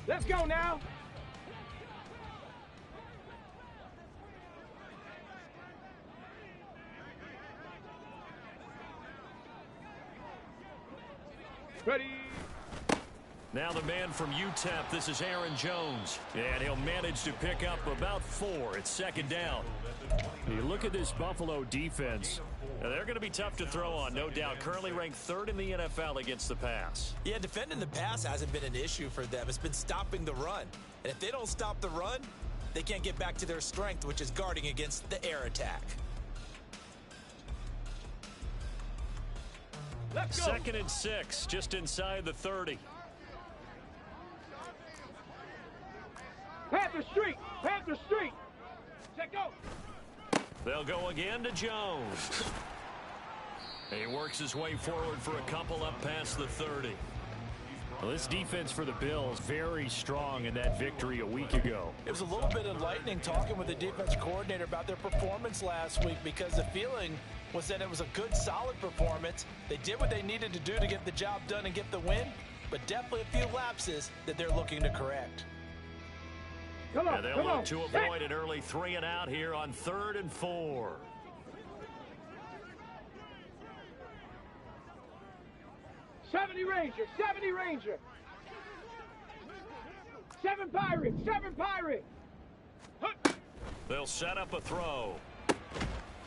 Let's go now. Ready. Now the man from UTEP, this is Aaron Jones. And he'll manage to pick up about 4. It's second down. You look at this Buffalo defense. Now they're going to be tough to throw on, no doubt. Currently ranked 3rd in the NFL against the pass. Yeah, defending the pass hasn't been an issue for them. It's been stopping the run. And if they don't stop the run, they can't get back to their strength, which is guarding against the air attack. Let's go. 2nd and 6, just inside the 30. Panther Street. Panther Street. Check go. They'll go again to Jones. He works his way forward for a couple up past the 30. Well, this defense for the Bills, very strong in that victory a week ago. It was a little bit enlightening talking with the defense coordinator about their performance last week, because the feeling was that it was a good, solid performance. They did what they needed to do to get the job done and get the win, but definitely a few lapses that they're looking to correct. Come on, they'll look to avoid an early 3 and out here on 3rd and 4. '70 Ranger, 70 Ranger. 7 Pirate, 7 Pirate. They'll set up a throw.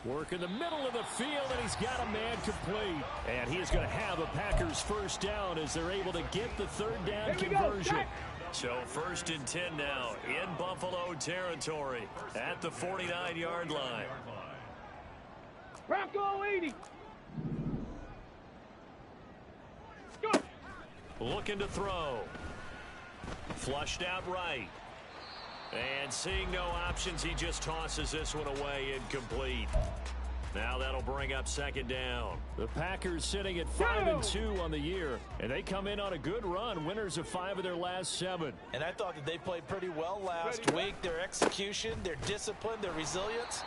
Work in the middle of the field, and he's got a man complete. And he is going to have a Packers first down as they're able to get the 3rd down conversion. So 1st and 10 now in Buffalo territory at the 49-yard line. Bronco 80. Go. Looking to throw. Flushed out right. And seeing no options, he just tosses this one away, incomplete. Now that'll bring up 2nd down. The Packers sitting at 5-2 on the year, and they come in on a good run, winners of 5 of their last 7. And I thought that they played pretty well last week. Their execution, their discipline, their resilience,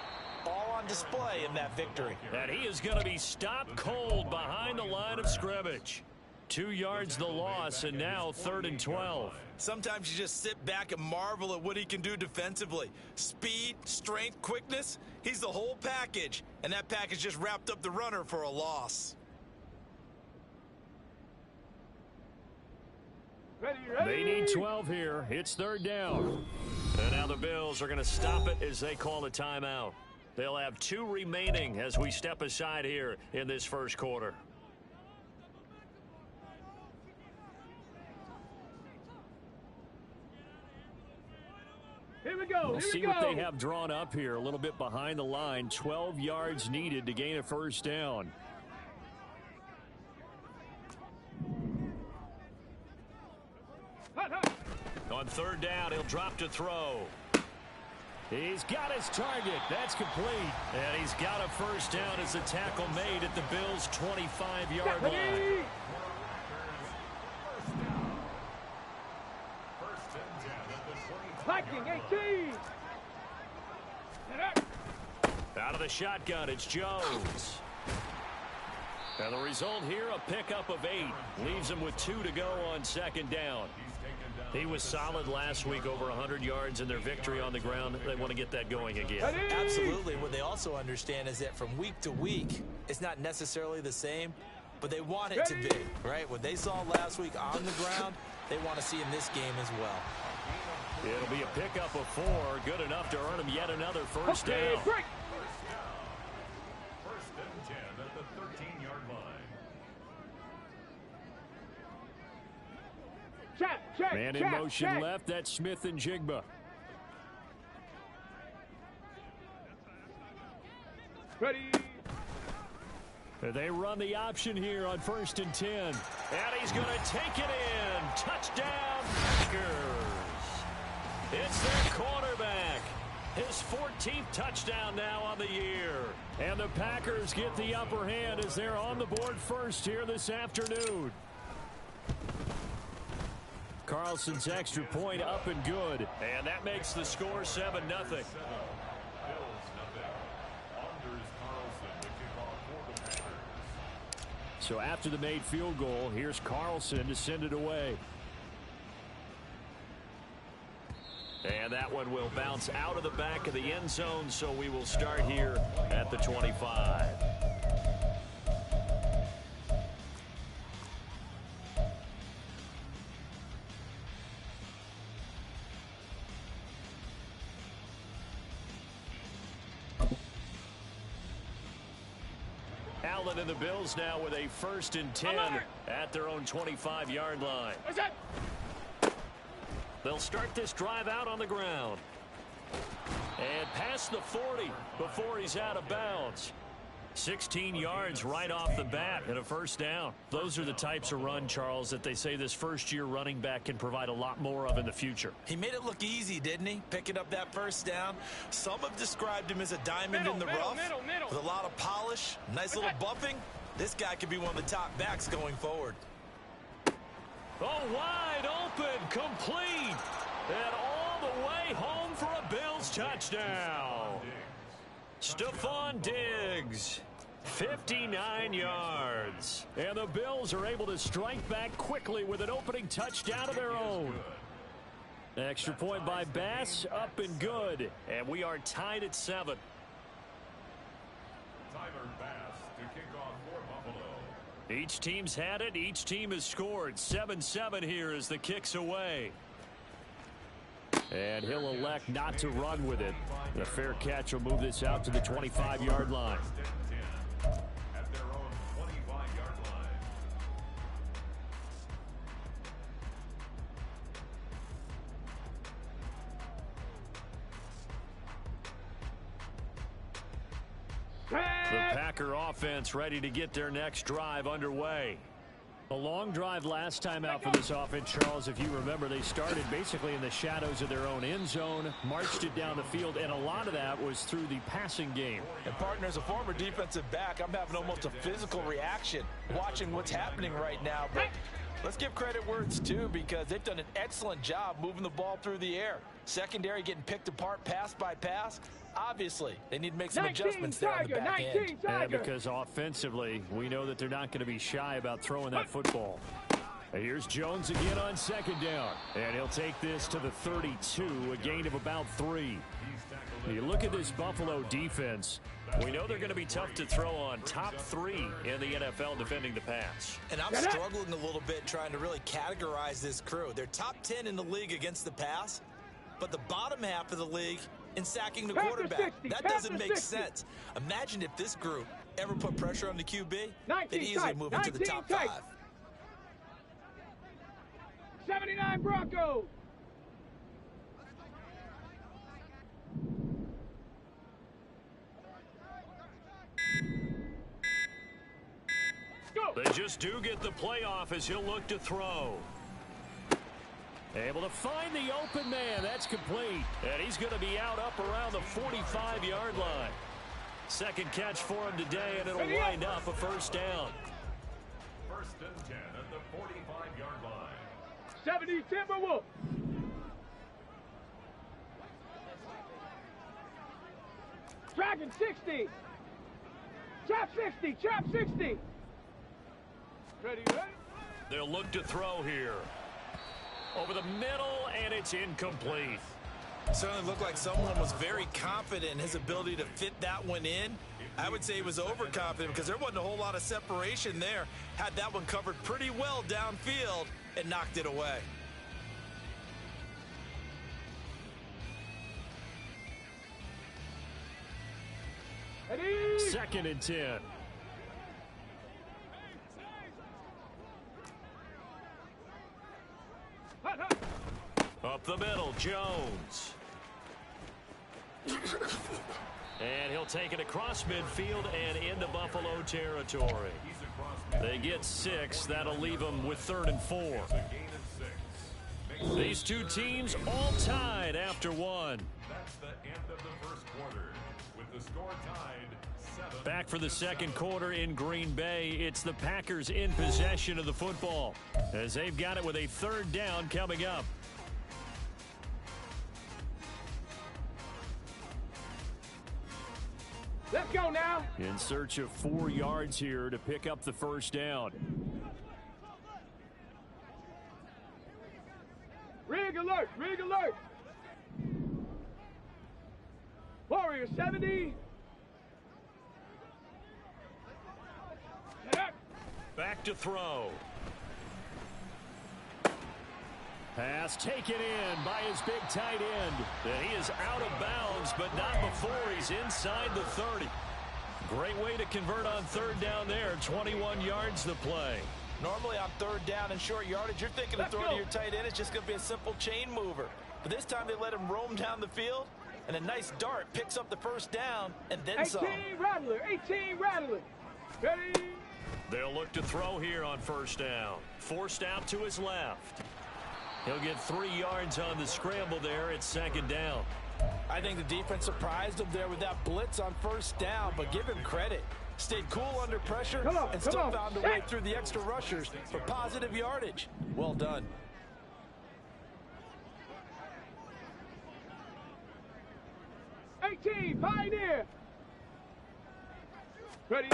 all on display in that victory. And he is going to be stopped cold behind the line of scrimmage. 2 yards the loss, and now 3rd and 12. Sometimes you just sit back and marvel at what he can do defensively. Speed, strength, quickness, he's the whole package. And that package just wrapped up the runner for a loss. Ready. They need 12 here. It's 3rd down. And now the Bills are going to stop it as they call a timeout. They'll have 2 remaining as we step aside here in this first quarter. Here we go. Let's see what they have drawn up here. A little bit behind the line. 12 yards needed to gain a first down. On 3rd down, he'll drop to throw. He's got his target. That's complete. And he's got a first down as the tackle made at the Bills' 25-yard line. Viking 18. Out of the shotgun, it's Jones. And the result here, a pickup of 8. Leaves him with 2 to go on 2nd down. He was solid last week, over 100 yards in their victory on the ground. They want to get that going again. Absolutely. What they also understand is that from week to week, it's not necessarily the same, but they want it to be, right? What they saw last week on the ground, they want to see in this game as well. It'll be a pickup of 4, good enough to earn him yet another first down. Break. 1st and 10 at the 13-yard line. Check. Man in motion left, that's Smith and Jigba. Ready. They run the option here on 1st and 10. And he's going to take it in. Touchdown, Packers. It's their quarterback. His 14th touchdown now on the year. And the Packers get the upper hand as they're on the board first here this afternoon. Carlson's extra point up and good. And that makes the score 7-0. So after the made field goal, here's Carlson to send it away. And that one will bounce out of the back of the end zone, so we will start here at the 25. Allen and the Bills now with a 1st and 10 at their own 25-yard line. What's that? They'll start this drive out on the ground. And past the 40 before he's out of bounds. 16 yards right off the bat and a 1st down. Those are the types of run, Charles, that they say this first-year running back can provide a lot more of in the future. He made it look easy, didn't he? Picking up that 1st down. Some have described him as a diamond in the rough. With a lot of polish, nice little buffing. This guy could be one of the top backs going forward. Oh, wide open, complete, and all the way home for a Bills touchdown. Stephon Diggs, 59 yards. And the Bills are able to strike back quickly with an opening touchdown of their own. Extra point by Bass, up and good. And we are tied at 7. Tyler Bass to kick off for Buffalo. Each team's had it. Each team has scored. 7-7 here as the kick's away. And he'll elect not to run with it. The fair catch will move this out to the 25-yard line. At their own 25-yard line. The Packer offense ready to get their next drive underway. A long drive last time out for this offense, Charles. If you remember, they started basically in the shadows of their own end zone, marched it down the field, and a lot of that was through the passing game. And partner, as a former defensive back, I'm having almost a physical reaction watching what's happening right now. But let's give credit where it's due, because they've done an excellent job moving the ball through the air. Secondary getting picked apart pass by pass. Obviously, they need to make some adjustments there on the back end. And because offensively, we know that they're not going to be shy about throwing that football. And here's Jones again on 2nd down. And he'll take this to the 32, a gain of about 3. You look at this Buffalo defense. We know they're going to be tough to throw on. Top 3 in the NFL defending the pass. And I'm struggling a little bit trying to really categorize this crew. They're top 10 in the league against the pass, but the bottom half of the league in sacking the quarterback. That doesn't make sense. Imagine if this group ever put pressure on the QB, they'd easily move into the top 5. 79 Broncos. They just do get the playoff as he'll look to throw. Able to find the open man. That's complete. And he's going to be out up around the 45-yard line. Second catch for him today, and it'll wind up a 1st down. 1st and 10 at the 45-yard line. 70 Timberwolves. Dragon 60. Trap 60. Trap 60. Ready? They'll look to throw here. Over the middle, and it's incomplete. Certainly looked like someone was very confident in his ability to fit that one in. I would say he was overconfident because there wasn't a whole lot of separation there. Had that one covered pretty well downfield and knocked it away. Ready? 2nd and 10. Up the middle, Jones. And he'll take it across midfield and into Buffalo territory. They get 6. That'll leave them with 3rd and 4. These two teams all tied after 1. That's the end of the 1st quarter, with the score tied 7. Back for the 2nd quarter in Green Bay. It's the Packers in possession of the football, as they've got it with a 3rd down coming up. Let's go now. In search of 4 yards here to pick up the 1st down. Rig alert. Rig alert. Warrior 70. Set up. Back to throw. Pass taken in by his big tight end. And he is out of bounds, but not before he's inside the 30. Great way to convert on third down there. 21 yards the play. Normally on third down and short yardage, you're thinking of throwing to your tight end. It's just going to be a simple chain mover. But this time they let him roam down the field, and a nice dart picks up the first down and then some. 18 Rattler, 18 Rattler. Ready? They'll look to throw here on first down. Forced out to his left. He'll get 3 yards on the scramble there at second down. I think the defense surprised him there with that blitz on first down, but give him credit. Stayed cool under pressure and still found a way through the extra rushers for positive yardage. Well done. Pioneer. Ready?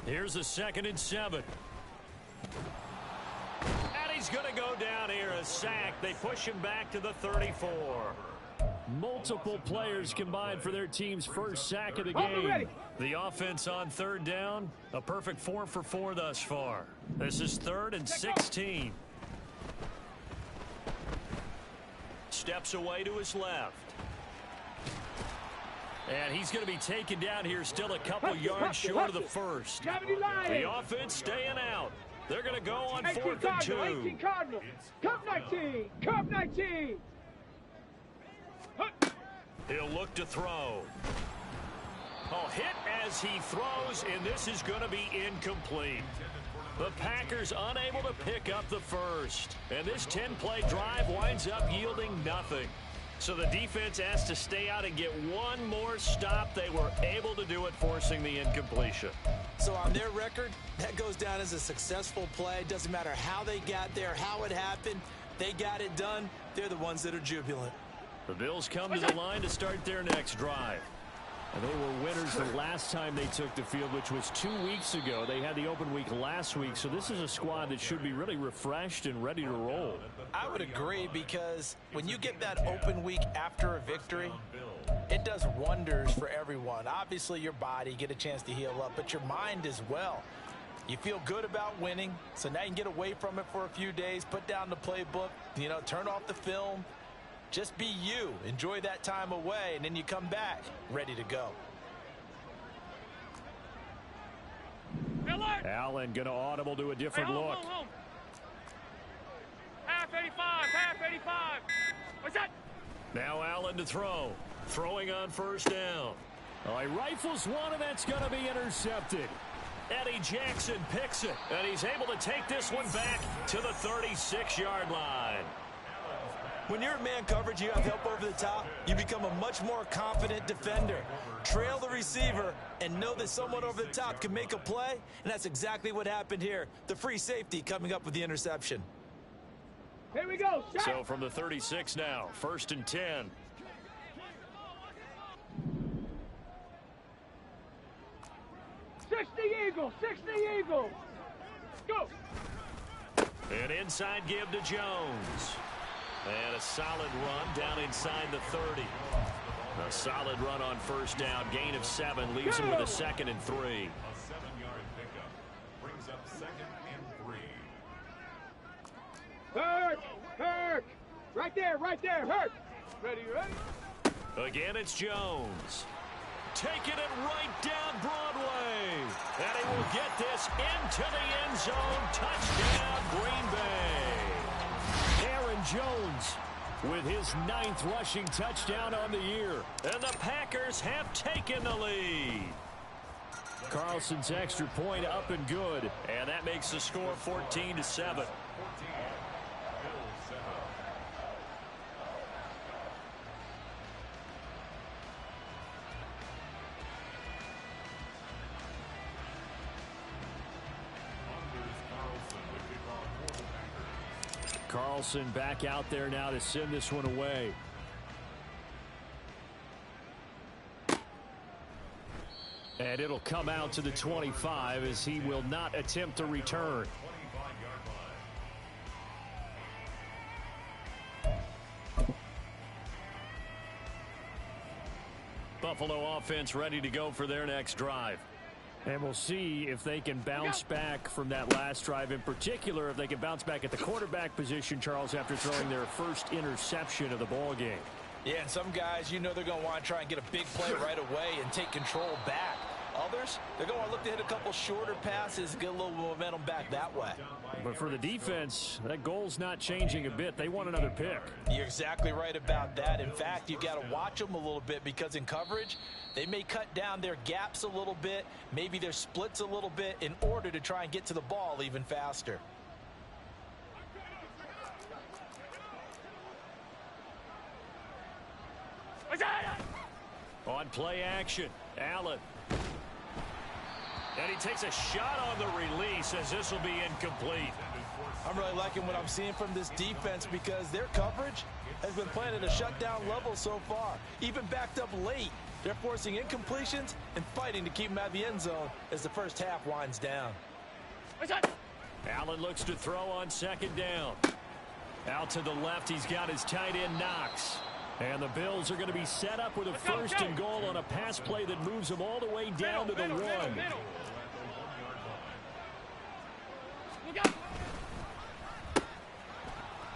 Here's a 2nd and 7. And he's going to go down here, a sack. They push him back to the 34. Multiple players combined for their team's first sack of the game. The offense on third down, a perfect 4 for 4 thus far. This is 3rd and 16. Steps away to his left. And he's going to be taken down here, still a couple yards short of the first. The offense staying out. They're going to go on 4th and 2. 18 Cardinal. Cup 19. Cup 19. He'll look to throw. Oh, hit as he throws, and this is going to be incomplete. The Packers unable to pick up the first. And this 10-play drive winds up yielding nothing. So the defense has to stay out and get one more stop. They were able to do it, forcing the incompletion. So on their record, that goes down as a successful play. Doesn't matter how they got there, how it happened. They got it done. They're the ones that are jubilant. The Bills come to the line to start their next drive. And they were winners the last time they took the field, which was 2 weeks ago. They had the open week last week, so this is a squad that should be really refreshed and ready to roll. I would agree, because when you get that open week after a victory, it does wonders for everyone. Obviously, your body, get a chance to heal up, but your mind as well. You feel good about winning, so now you can get away from it for a few days, put down the playbook, turn off the film. Just be you. Enjoy that time away, and then you come back ready to go. Allen going to audible to a different look. Half 85, half 85. What's that? Now Allen to throw. Throwing on first down. Oh, he rifles one, and that's going to be intercepted. Eddie Jackson picks it, and he's able to take this one back to the 36-yard line. When you're in man coverage, you have help over the top, you become a much more confident defender. Trail the receiver and know that someone over the top can make a play, and that's exactly what happened here. The free safety coming up with the interception. Here we go. Shot. So from the 36 now, 1st and 10. Eagles, 60 Eagles. Go. An inside give to Jones. And a solid run down inside the 30. A solid run on first down. Gain of 7 leaves him with a 2nd and 3. A 7-yard pickup brings up 2nd and 3. Hurt. Right there, Hurt. Ready. Again, it's Jones. Taking it right down Broadway. And he will get this into the end zone. Touchdown, Green Bay. Aaron Jones with his 9th rushing touchdown on the year. And the Packers have taken the lead. Carlson's extra point up and good. And that makes the score 14-7. Carlson back out there now to send this one away. And it'll come out to the 25 as he will not attempt to return. Buffalo offense ready to go for their next drive. And we'll see if they can bounce back from that last drive. In particular, if they can bounce back at the quarterback position, Charles, after throwing their first interception of the ball game. Yeah, and some guys, you know they're going to want to try and get a big play right away and take control back. Others, they're going to look to hit a couple shorter passes, get a little momentum back that way. But for the defense, that goal's not changing a bit. They want another pick. You're exactly right about that. In fact, you've got to watch them a little bit because in coverage, they may cut down their gaps a little bit, maybe their splits a little bit in order to try and get to the ball even faster. On play action, Allen. And he takes a shot on the release as this will be incomplete. I'm really liking what I'm seeing from this defense because their coverage has been playing at a shutdown level so far. Even backed up late, they're forcing incompletions and fighting to keep them out of the end zone as the first half winds down. Allen looks to throw on second down. Out to the left, he's got his tight end Knox. And the Bills are going to be set up with a first and goal on a pass play that moves them all the way down to the one.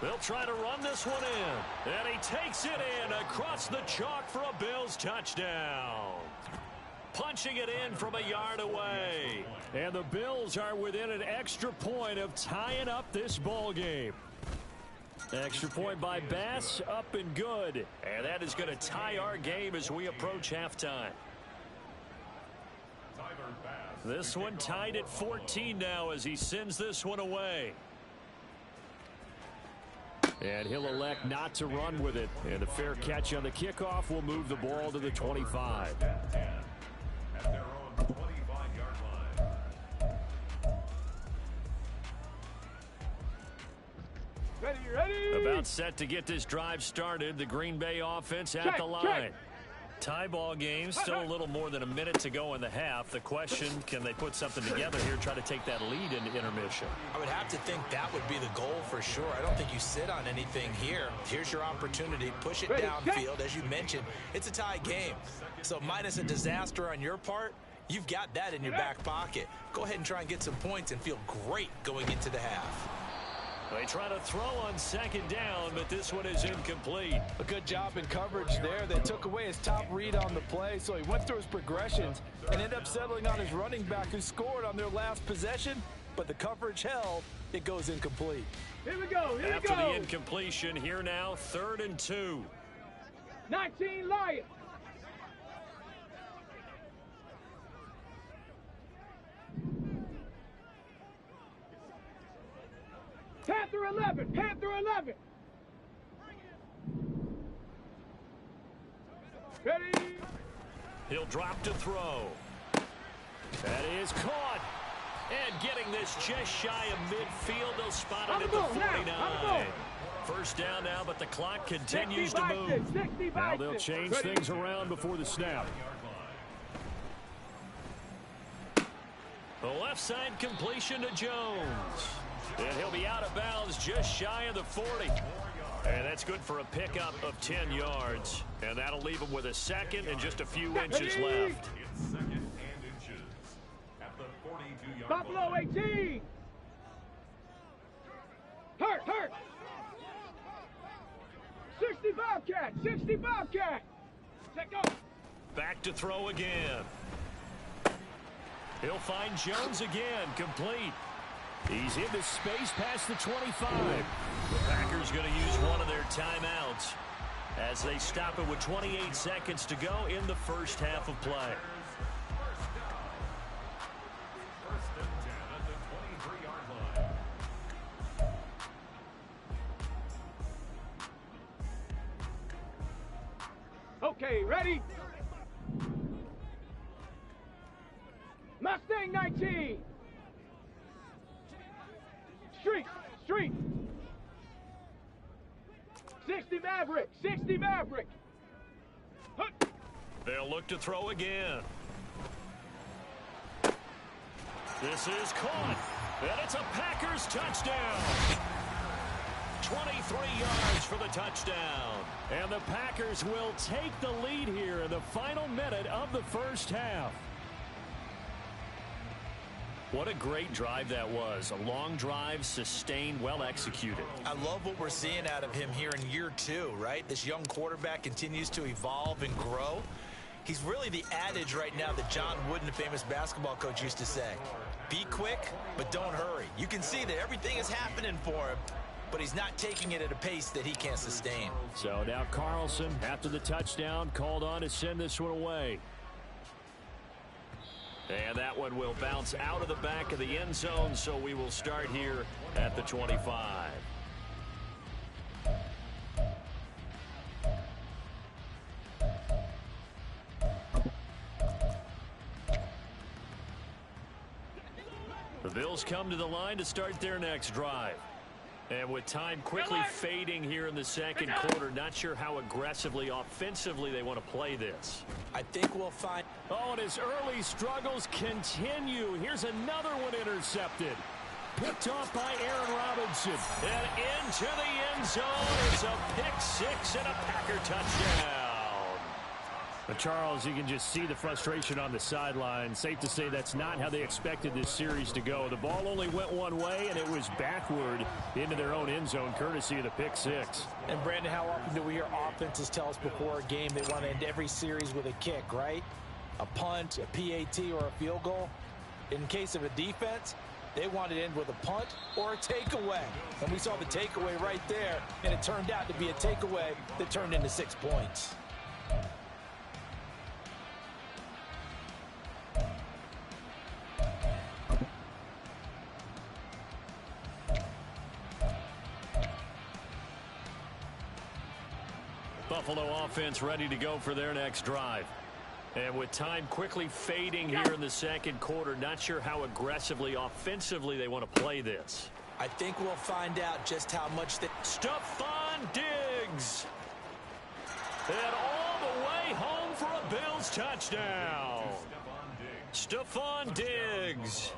They'll try to run this one in. And he takes it in across the chalk for a Bills touchdown. Punching it in from a yard away. And the Bills are within an extra point of tying up this ball game. Extra point by Bass, up and good. And that is going to tie our game as we approach halftime. This one tied at 14 now as he sends this one away. And he'll elect not to run with it. And a fair catch on the kickoff will move the ball to the 25. At their own 25-yard line. Ready. About set to get this drive started. The Green Bay offense at the line. Tie ball game, still a little more than a minute to go in the half. The question, can they put something together here, try to take that lead into intermission? I would have to think that would be the goal for sure. I don't think you sit on anything here. Here's your opportunity. Push it downfield. As you mentioned, it's a tie game. So minus a disaster on your part, you've got that in your back pocket. Go ahead and try and get some points and feel great going into the half. They try to throw on second down, but this one is incomplete. A good job in coverage there. They took away his top read on the play, so he went through his progressions and ended up settling on his running back who scored on their last possession, but the coverage held. It goes incomplete. Here we go. After the incompletion, here now, 3rd and 2. 19 Lions. Panther 11. Panther 11. Ready. He'll drop to throw. That is caught. And getting this just shy of midfield. They'll spot it at the 49. First down now, but the clock continues to move. Now they'll change things around before the snap. The left side completion to Jones. And he'll be out of bounds just shy of the 40. And that's good for a pickup of 10 yards. And that'll leave him with a second and just a few inches left. It's second and inches at the 42-yard Buffalo line. 18. Hurt. 60 Bobcat. 60 Bobcat. Let go. Back to throw again. He'll find Jones again, complete. He's into space past the 25. The Packers going to use one of their timeouts as they stop it with 28 seconds to go in the first half of play. First and 10 at the 23-yard line. Okay, ready? Mustang 19. Street. 60 Maverick. 60 Maverick. Hut. They'll look to throw again. This is caught. And it's a Packers touchdown. 23 yards for the touchdown. And the Packers will take the lead here in the final minute of the first half. What a great drive that was. A long drive, sustained, well executed. I love what we're seeing out of him here in year 2, right? This young quarterback continues to evolve and grow. He's really the adage right now that John Wooden, the famous basketball coach, used to say. Be quick, but don't hurry. You can see that everything is happening for him, but he's not taking it at a pace that he can't sustain. So now Carlson, after the touchdown, called on to send this one away. And that one will bounce out of the back of the end zone, so we will start here at the 25. The Bills come to the line to start their next drive. And with time quickly fading here in the second quarter, not sure how aggressively, offensively they want to play this. I think we'll find... Oh, and his early struggles continue. Here's another one intercepted. Picked off by Aaron Robinson. And into the end zone. It's a pick six and a Packer touchdown. But Charles, you can just see the frustration on the sideline. Safe to say that's not how they expected this series to go. The ball only went one way, and it was backward into their own end zone, courtesy of the pick six. And, Brandon, how often do we hear offenses tell us before a game they want to end every series with a kick, right? A punt, a PAT, or a field goal. In case of a defense, they want to end with a punt or a takeaway. And we saw the takeaway right there, and it turned out to be a takeaway that turned into 6 points. Buffalo offense ready to go for their next drive. And with time quickly fading here in the second quarter, not sure how aggressively, offensively they want to play this. I think we'll find out just how much they... Stephon Diggs. And all the way home for a Bills touchdown. Stephon Diggs.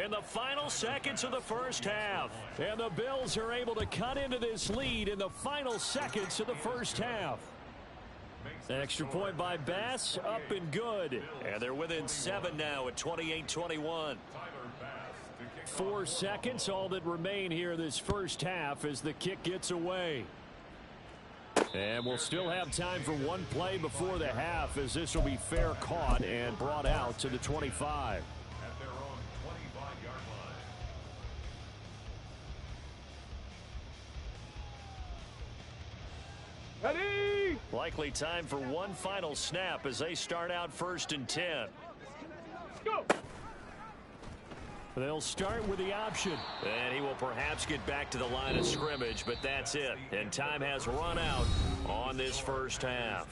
In the final seconds of the first half. And the Bills are able to cut into this lead in the final seconds of the first half. Extra point by Bass, up and good. And they're within 7 now at 28-21. 4 seconds, all that remain here this first half as the kick gets away. And we'll still have time for one play before the half as this will be fair caught and brought out to the 25. Ready? Likely time for one final snap as they start out 1st and 10. Go. They'll start with the option. And he will perhaps get back to the line of scrimmage, but that's it. And time has run out on this first half.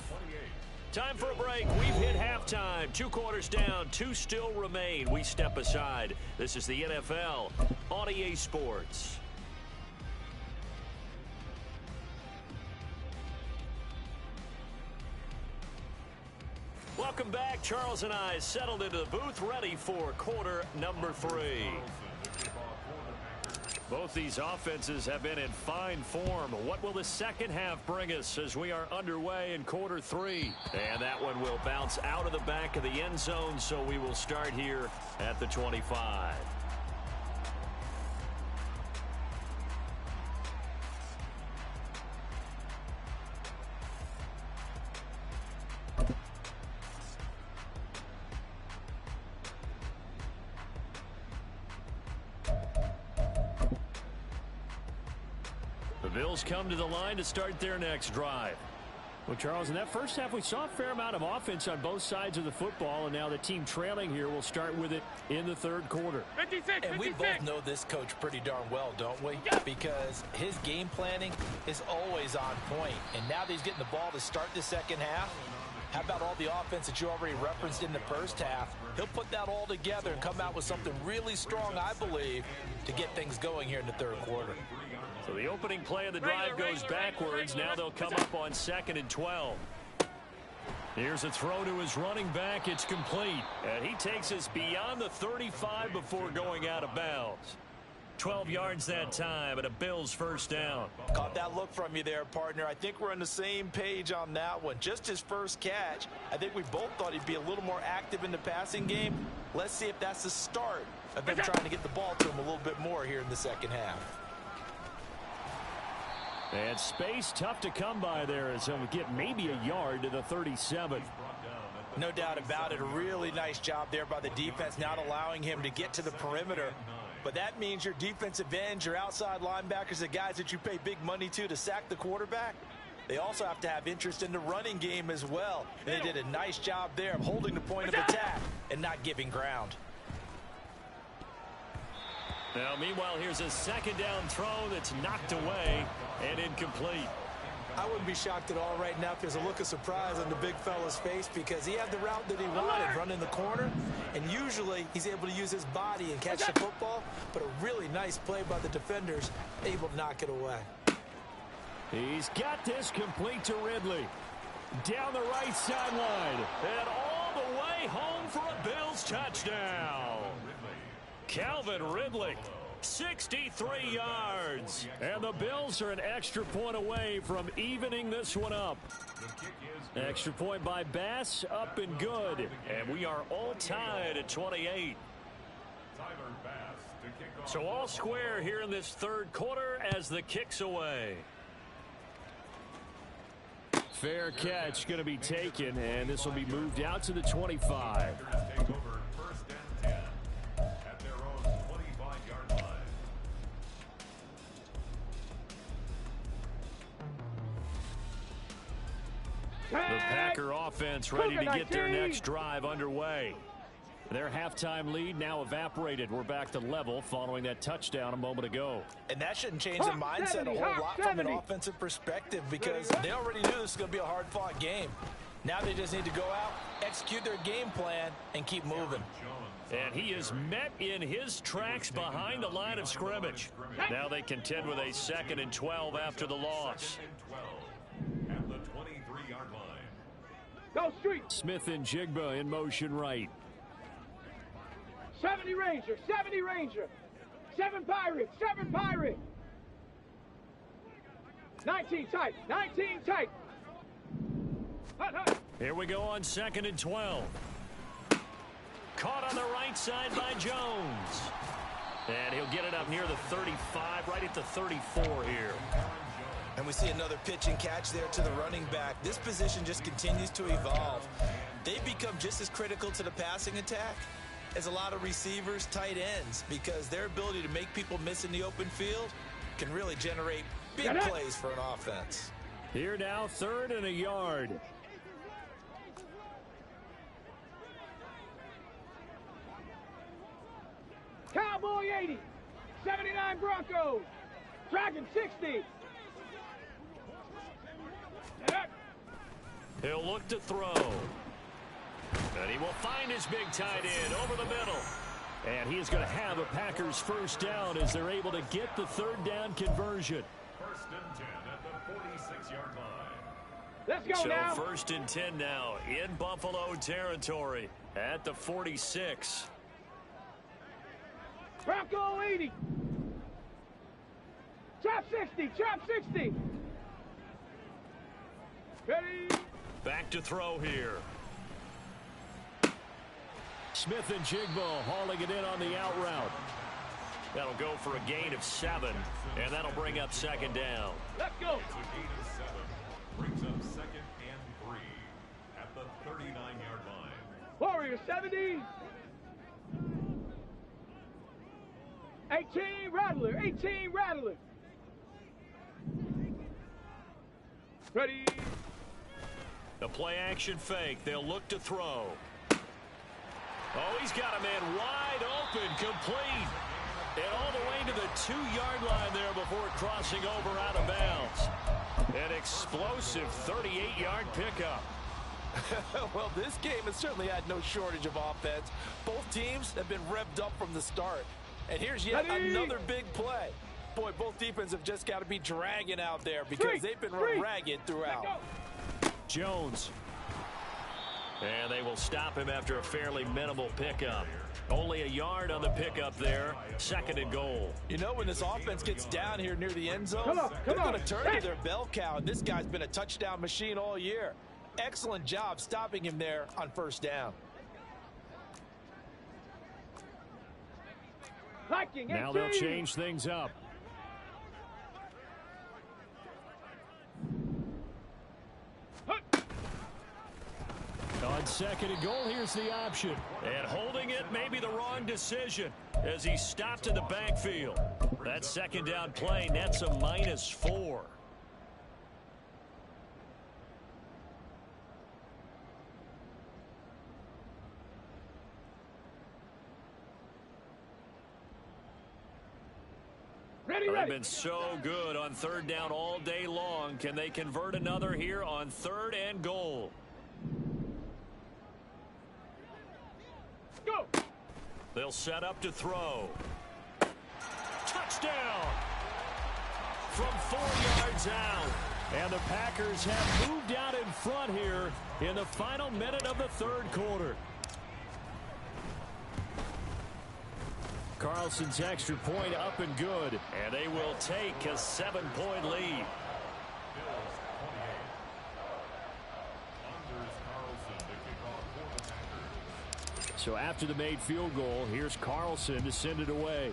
Time for a break. We've hit halftime. 2 quarters down. 2 still remain. We step aside. This is the NFL on EA Sports. Welcome back. Charles and I settled into the booth, ready for quarter number 3. Both these offenses have been in fine form. What will the second half bring us as we are underway in quarter 3? And that one will bounce out of the back of the end zone, so we will start here at the 25. Bills come to the line to start their next drive. Well, Charles, in that first half, we saw a fair amount of offense on both sides of the football, and now the team trailing here will start with it in the third quarter. 56, and we both know this coach pretty darn well, don't we? Because his game planning is always on point. And now that he's getting the ball to start the second half, how about all the offense that you already referenced in the first half? He'll put that all together and come out with something really strong, I believe, to get things going here in the third quarter. So the opening play of the drive goes backwards. Now they'll come up on 2nd and 12. Here's a throw to his running back. It's complete. And he takes us beyond the 35 before going out of bounds. 12 yards that time, and a Bills first down. Caught that look from you there, partner. I think we're on the same page on that one. Just his first catch. I think we both thought he'd be a little more active in the passing game. Let's see if that's the start of them trying to get the ball to him a little bit more here in the second half. And space tough to come by there as he'll get maybe a yard to the 37. No doubt about it. A really nice job there by the defense, not allowing him to get to the perimeter. But that means your defensive ends, your outside linebackers, the guys that you pay big money to sack the quarterback, they also have to have interest in the running game as well. And they did a nice job there of holding the point of attack and not giving ground. Now, meanwhile, here's a second down throw that's knocked away and incomplete. I wouldn't be shocked at all right now if there's a look of surprise on the big fella's face because he had the route that he wanted, running the corner, and usually he's able to use his body and catch the football, but a really nice play by the defenders, able to knock it away. He's got this complete to Ridley. Down the right sideline, and all the way home for a Bills touchdown. Calvin Ridley. 63 yards. And the Bills are an extra point away from evening this one up. Extra point by Bass, up and good. And we are all tied at 28. So all square here in this third quarter as the kick's away. Fair catch going to be taken, and this will be moved out to the 25. The Packer offense ready to get their next drive underway. Their halftime lead now evaporated. We're back to level following that touchdown a moment ago. And that shouldn't change the mindset a whole lot from an offensive perspective because they already knew this was going to be a hard-fought game. Now they just need to go out, execute their game plan, and keep moving. And he is met in his tracks behind the line of scrimmage. Now they contend with a 2nd and 12 after the loss. At the 23-yard line. Go street. Smith and Jigba in motion right. 70 Ranger, 70 Ranger. 7 Pirate, 7 Pirate. 19 tight, 19 tight. Hut, hut. Here we go on 2nd and 12. Caught on the right side by Jones. And he'll get it up near the 35, right at the 34 here. And we see another pitch and catch there to the running back. This position just continues to evolve. They become just as critical to the passing attack as a lot of receivers, tight ends, because their ability to make people miss in the open field can really generate big plays for an offense. Here now, 3rd and a yard. Cowboy 80. 79 Broncos. Dragon 60. He'll look to throw. And he will find his big tight end over the middle. And he is going to have a Packers first down as they're able to get the 3rd down conversion. 1st and 10 at the 46-yard line. Let's go So now. 1st and 10 now in Buffalo territory at the 46. Bronco 80. Chop 60. Chop 60. Ready. Back to throw here. Smith and Jigba hauling it in on the out route. That'll go for a gain of 7, and that'll bring up 2nd down. Let's go. It's a gain of 7. Brings up 2nd and 3 at the 39-yard line. Warrior 70. 18 Rattler. 18 Rattler. Ready. The play action fake. They'll look to throw. Oh, he's got a man wide open, complete. And all the way to the 2-yard line there before crossing over out of bounds. An explosive 38-yard pickup. Well, this game has certainly had no shortage of offense. Both teams have been revved up from the start. And here's yet another big play. Boy, both defenses have just got to be dragging out there because they've been run ragged throughout. Jones. And they will stop him after a fairly minimal pickup. Only a yard on the pickup there. 2nd and goal. You know, when this offense gets down here near the end zone, they're going to turn to their bell cow. And this guy's been a touchdown machine all year. Excellent job stopping him there on 1st down. Now they'll change things up. On 2nd and goal, here's the option. And holding it may be the wrong decision as he stopped in the backfield. That 2nd down play nets a -4. They've been so good on 3rd down all day long. Can they convert another here on 3rd and goal? Go! They'll set up to throw. Touchdown! From 4 yards out. And the Packers have moved out in front here in the final minute of the 3rd quarter. Carlson's extra point up and good. And they will take a 7-point lead. So after the made field goal, here's Carlson to send it away.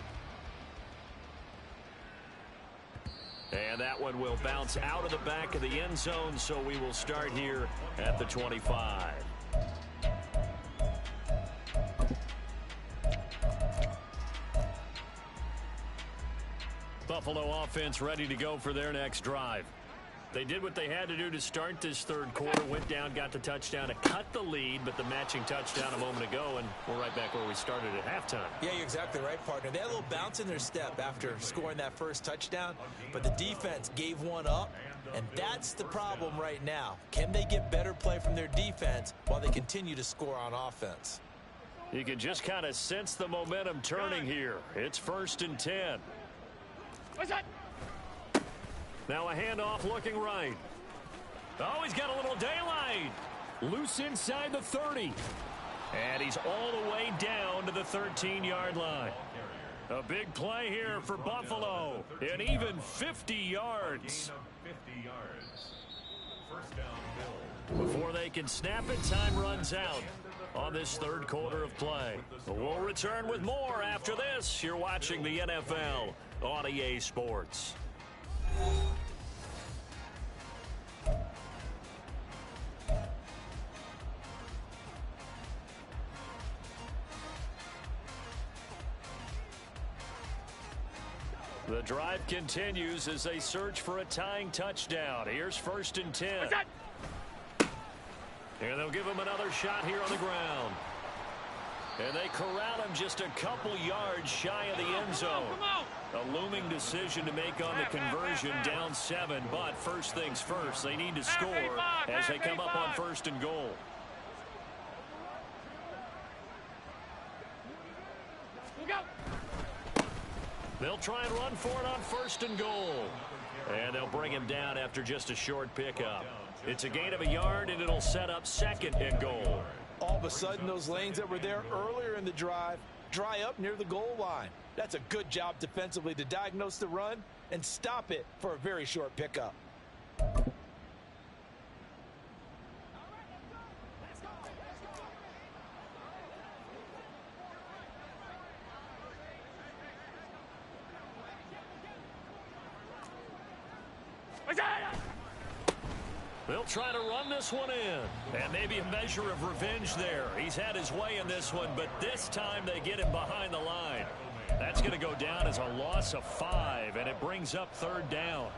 And that one will bounce out of the back of the end zone, so we will start here at the 25. Buffalo offense ready to go for their next drive. They did what they had to do to start this 3rd quarter, went down, got the touchdown to cut the lead, but the matching touchdown a moment ago, and we're right back where we started at halftime. Yeah, you're exactly right, partner. They had a little bounce in their step after scoring that 1st touchdown, but the defense gave one up, and that's the problem right now. Can they get better play from their defense while they continue to score on offense? You can just kind of sense the momentum turning here. It's 1st and 10. What's that? Now a handoff looking right. Oh, he's got a little daylight. Loose inside the 30. And he's all the way down to the 13-yard line. A big play here for Buffalo. And even 50 yards. Before they can snap it, time runs out on this 3rd quarter of play. We'll return with more after this. You're watching the NFL on EA Sports. The drive continues as they search for a tying touchdown. Here's 1st and 10. And they'll give him another shot here on the ground. And they corral him just a couple yards shy of the end zone. A looming decision to make on the conversion, down 7. But first things first, they need to score as they come up on 1st and goal. They'll try and run for it on 1st and goal. And they'll bring him down after just a short pickup. It's a gain of a yard, and it'll set up 2nd and goal. All of a sudden, those lanes that were there earlier in the drive dry up near the goal line. That's a good job defensively to diagnose the run and stop it for a very short pickup. They'll try to run this one in. And maybe a measure of revenge there. He's had his way in this one, but this time they get him behind the line. That's going to go down as a loss of 5, and it brings up 3rd down.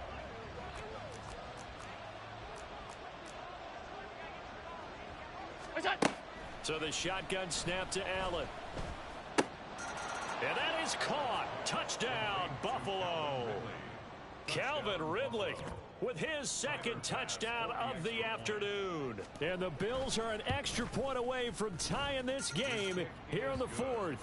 So the shotgun snap to Allen. And that is caught. Touchdown, Buffalo. Calvin Ridley with his 2nd touchdown of the afternoon. And the Bills are an extra point away from tying this game here in the 4th.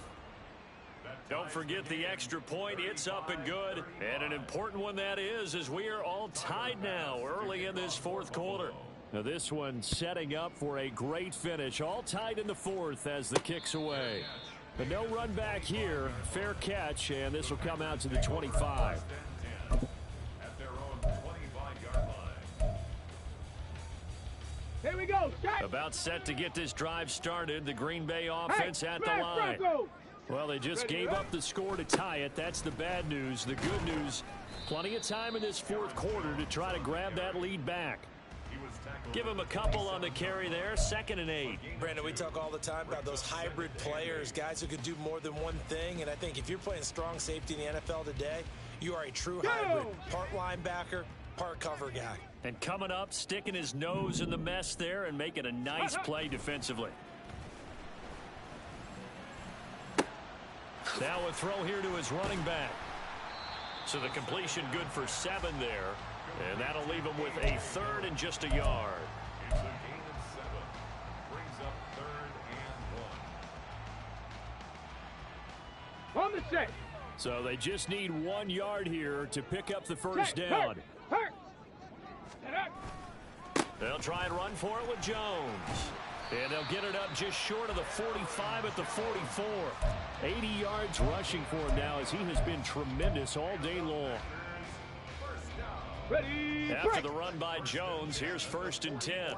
Don't forget the extra point. It's up and good. And an important one that is, as we are all tied now early in this 4th quarter. Now this one setting up for a great finish. All tied in the fourth as the kick's away. But no run back here. Fair catch, and this will come out to the 25. At their own 25-yard line. Here we go. Shot. About set to get this drive started. The Green Bay offense at the line. Well, they just gave up the score to tie it. That's the bad news. The good news, plenty of time in this fourth quarter to try to grab that lead back. Give him a couple on the carry there. 2nd and 8. Brandon, we talk all the time about those hybrid players, guys who can do more than one thing. And I think if you're playing strong safety in the NFL today, you are a true hybrid. Part linebacker, part cover guy. And coming up, sticking his nose in the mess there and making a nice play defensively. Now a throw here to his running back. So the completion good for 7 there. And that'll leave him with a 3rd and just a yard. It's a gain of 7. Brings up 3rd and 1. On the set. So they just need 1 yard here to pick up the first down. Hurt. They'll try and run for it with Jones. And they'll get it up just short of the 45 at the 44. 80 yards rushing for him now as he has been tremendous all day long. Ready. After the run by Jones, here's 1st and 10.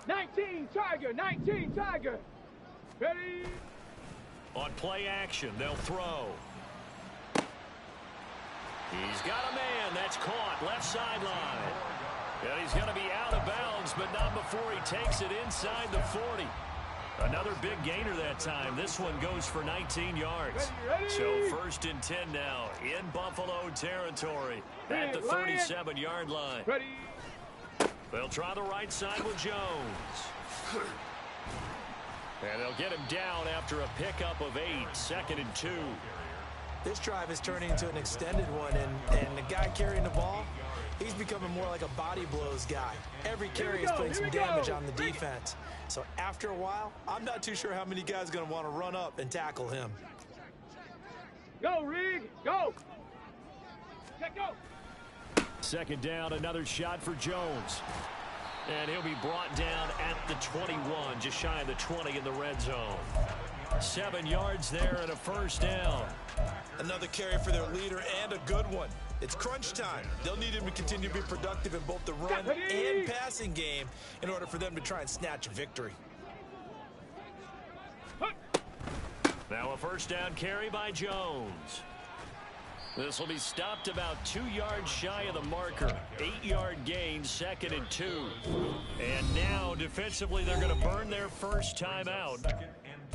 19 Tiger. 19 Tiger. Ready. On play action, they'll throw. He's got a man. That's caught. Left sideline. And he's going to be out of bounds, but not before he takes it inside the 40. Another big gainer that time. This one goes for 19 yards. Ready. So 1st and 10 now in Buffalo territory at the 37-yard line. Ready. They'll try the right side with Jones. And they'll get him down after a pickup of 8. 2nd and 2. This drive is turning into an extended one, and the guy carrying the ball, he's becoming more like a body blows guy. Every carry is putting some damage on the defense. So after a while, I'm not too sure how many guys are going to want to run up and tackle him. Go, Rig. Go. Check go. 2nd down, another shot for Jones. And he'll be brought down at the 21, just shy of the 20 in the red zone. 7 yards there and a 1st down. Another carry for their leader and a good one. It's crunch time. They'll need him to continue to be productive in both the run and passing game in order for them to try and snatch a victory. Now a 1st down carry by Jones. This will be stopped about 2 yards shy of the marker. 8-yard gain, 2nd and 2. And now defensively they're going to burn their first time out.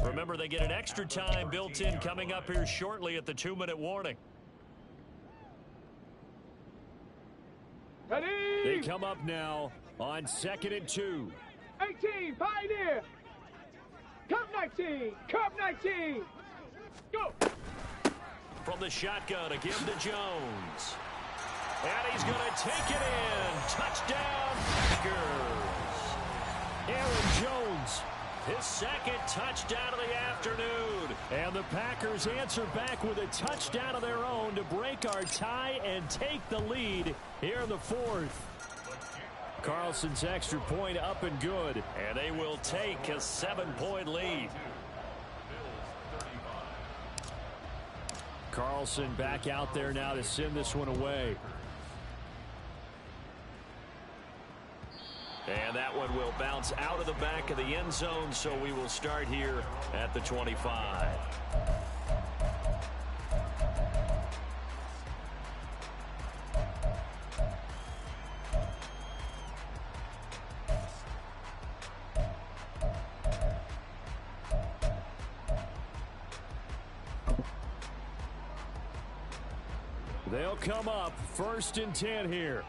Remember, they get an extra time built in coming up here shortly at the 2-minute warning. Ready. They come up now on 2nd and 2. 18 Pioneer. Cup 19. Cup 19. Go. From the shotgun, a give to Jones. And he's going to take it in. Touchdown, Packers. Aaron Jones, his 2nd touchdown of the afternoon. And the Packers answer back with a touchdown of their own to break our tie and take the lead here in the 4th. Carlson's extra point up and good. And they will take a 7-point lead. Carlson back out there now to send this one away. And that one will bounce out of the back of the end zone, so we will start here at the 25. They'll come up 1st and 10 here.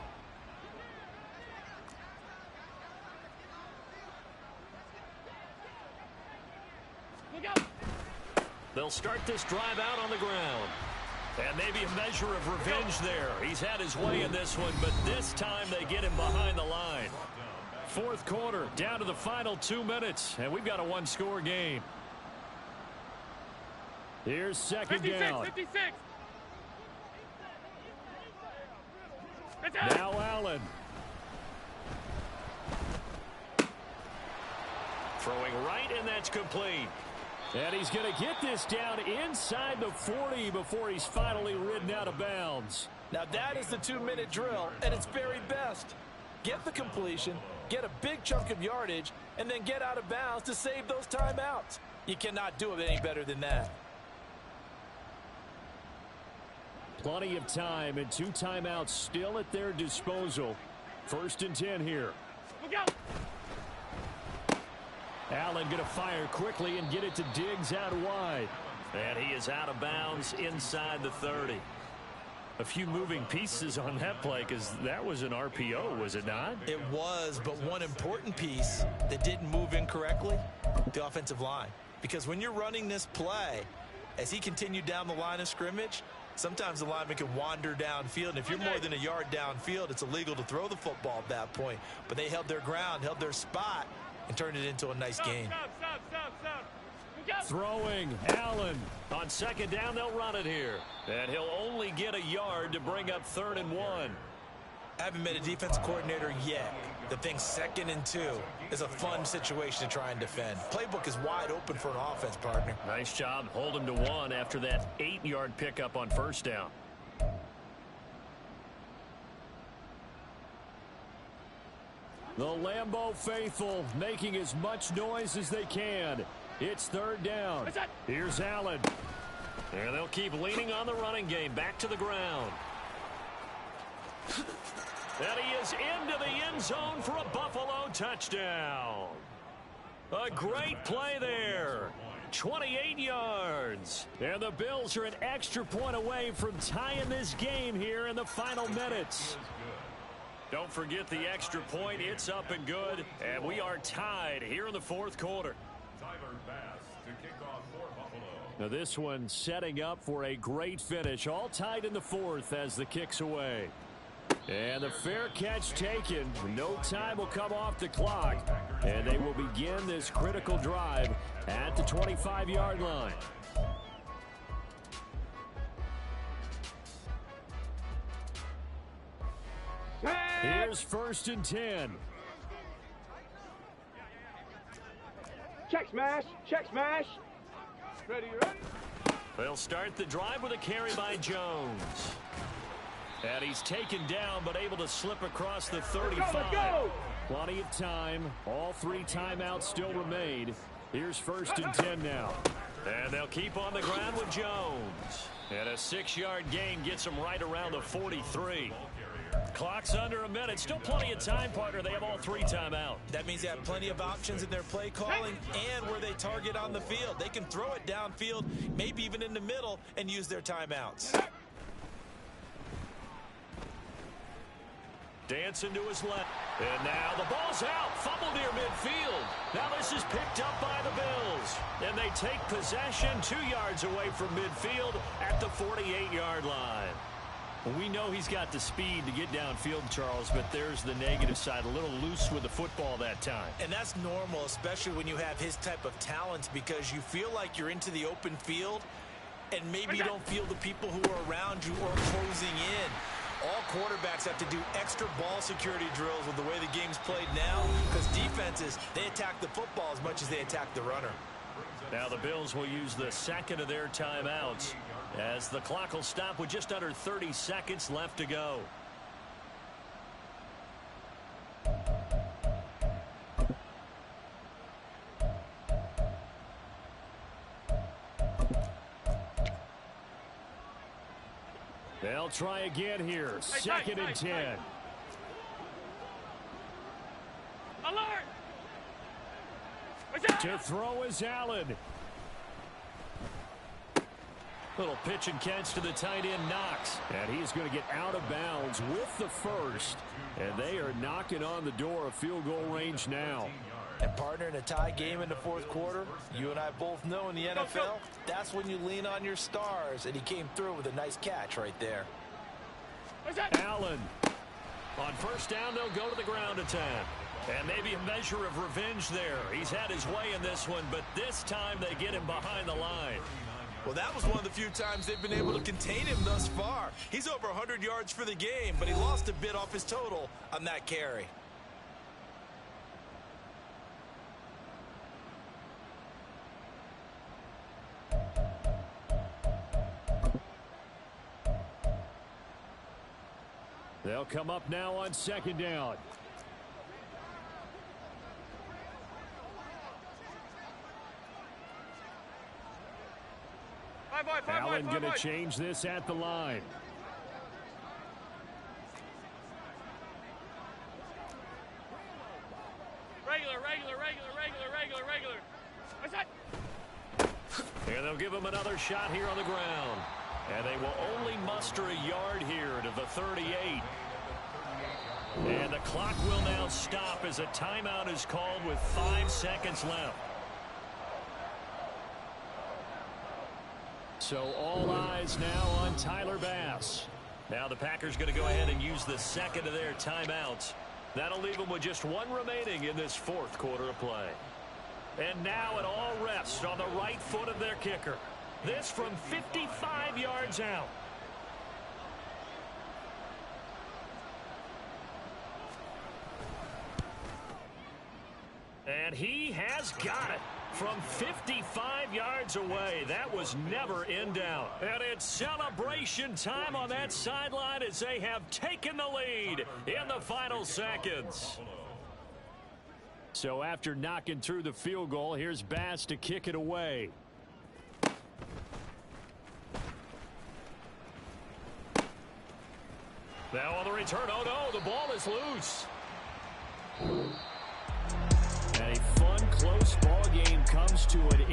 They'll start this drive out on the ground. And maybe a measure of revenge there. He's had his way in this one, but this time they get him behind the line. 4th quarter, down to the final 2 minutes, and we've got a 1-score game. Here's 2nd down. 56. Now Allen. Throwing right, and that's complete. And he's going to get this down inside the 40 before he's finally ridden out of bounds. Now that is the 2-minute drill at its very best. Get the completion, get a big chunk of yardage, and then get out of bounds to save those timeouts. You cannot do it any better than that. Plenty of time and 2 timeouts still at their disposal. 1st and 10 here. Look out! Allen going to fire quickly and get it to Diggs out wide. And he is out of bounds inside the 30. A few moving pieces on that play because that was an RPO, was it not? It was, but one important piece that didn't move incorrectly, the offensive line. Because when you're running this play, as he continued down the line of scrimmage, sometimes the lineman can wander downfield, and if you're more than a yard downfield, it's illegal to throw the football at that point. But they held their ground, held their spot, and turned it into a nice gain. Throwing, Allen. On 2nd down, they'll run it here. And he'll only get a yard to bring up 3rd and 1. I haven't met a defensive coordinator yet that thinks 2nd and 2 is a fun situation to try and defend. Playbook is wide open for an offense, partner. Nice job. Hold him to 1 after that 8-yard pickup on 1st down. The Lambeau faithful making as much noise as they can. It's 3rd down. Here's Allen. And they'll keep leaning on the running game. Back to the ground. And he is into the end zone for a Buffalo touchdown. A great play there. 28 yards. And the Bills are an extra point away from tying this game here in the final minutes. Don't forget the extra point. It's up and good. And we are tied here in the 4th quarter. Tyler Bass to kick off for Buffalo. Now this one setting up for a great finish. All tied in the 4th as the kick's away. And the fair catch taken. No time will come off the clock. And they will begin this critical drive at the 25-yard line. Here's 1st and 10. Check smash! Check smash! Ready, ready? They'll start the drive with a carry by Jones. And he's taken down but able to slip across the 35. Let's go! Plenty of time. All 3 timeouts still remain. Here's 1st and 10 now. And they'll keep on the ground with Jones. And a 6-yard gain gets them right around the 43. Clock's under a minute. Still plenty of time, partner. They have all 3 timeouts. That means they have plenty of options in their play calling and where they target on the field. They can throw it downfield, maybe even in the middle, and use their timeouts. Dancing to his left. And now the ball's out. Fumble near midfield. Now this is picked up by the Bills. And they take possession 2 yards away from midfield at the 48-yard line. We know he's got the speed to get downfield, Charles, but there's the negative side. A little loose with the football that time. And that's normal, especially when you have his type of talents, because you feel like you're into the open field and maybe you don't feel the people who are around you or closing in. All quarterbacks have to do extra ball security drills with the way the game's played now, because defenses, they attack the football as much as they attack the runner. Now the Bills will use the 2nd of their timeouts as the clock will stop with just under 30 seconds left to go. They'll try again here. 2nd and 10. Alert! To throw is Allen. Little pitch and catch to the tight end, Knox. And he's going to get out of bounds with the 1st. And they are knocking on the door of field goal range now. And partner, in a tie game in the 4th quarter, you and I both know in the NFL, that's when you lean on your stars. And he came through with a nice catch right there. Allen. On 1st down, they'll go to the ground attack. And maybe a measure of revenge there. He's had his way in this one, but this time they get him behind the line. Well, that was one of the few times they've been able to contain him thus far. He's over 100 yards for the game, but he lost a bit off his total on that carry. They'll come up now on second down. Allen going to change this at the line. Regular. What's that? And they'll give him another shot here on the ground. And they will only muster a yard here to the 38. And the clock will now stop as a timeout is called with 5 seconds left. So all eyes now on Tyler Bass. Now the Packers going to go ahead and use the second of their timeouts. That'll leave them with just one remaining in this fourth quarter of play. And now it all rests on the right foot of their kicker. This from 55 yards out. And he has got it from 55 yards away. That was never in doubt. And it's celebration time on that sideline as they have taken the lead in the final seconds. So after knocking through the field goal, here's Bass to kick it away. Now on the return, oh no, the ball is loose. And a fun, close ball game comes to an end.